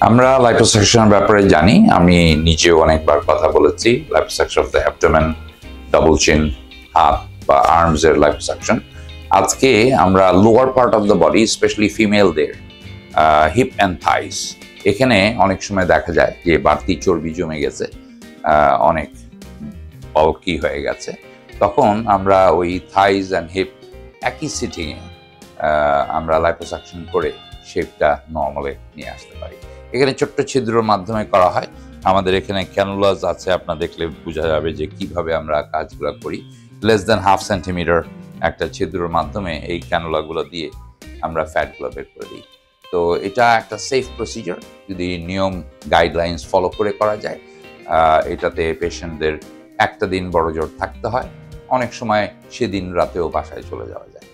আমরা লাইপোসাকশনের ব্যাপারে জানি, আমি নিজেও অনেকবার কথা বলেছি। Liposuction of the abdomen, double chin, হাত বা আর্মস এর লাইপোসাকশন। আজকে আমরা lower part of the body, specially ফিমেলদের হিপ অ্যান্ড থাইস, এখানে অনেক সময় দেখা যায় যে বাড়তি চর্বি জমে গেছে, অনেক বাল্কি হয়ে গেছে। তখন আমরা ওই থাইস অ্যান্ড হিপ একই সিটিংয়ে আমরা লাইপোসাকশন করে শেপটা নর্মালে নিয়ে আসতে পারি। এখানে ছোট্ট ছিদ্রের মাধ্যমে করা হয়। আমাদের এখানে ক্যানুলাস আছে, আপনার দেখলে বোঝা যাবে যে কিভাবে আমরা কাজগুলো করি। লেস দেন 1/2 সেন্টিমিটার একটা ছিদ্রের মাধ্যমে এই ক্যানুলাগুলো দিয়ে আমরা ফ্যাটগুলো বের করে দিই। তো এটা একটা সেফ প্রসিজার, যদি নিয়ম গাইডলাইন্স ফলো করে করা যায়। এটাতে পেশেন্টদের একটা দিন বড়জোর থাকতে হয়, অনেক সময় সেদিন রাতেও বাসায় চলে যাওয়া যায়।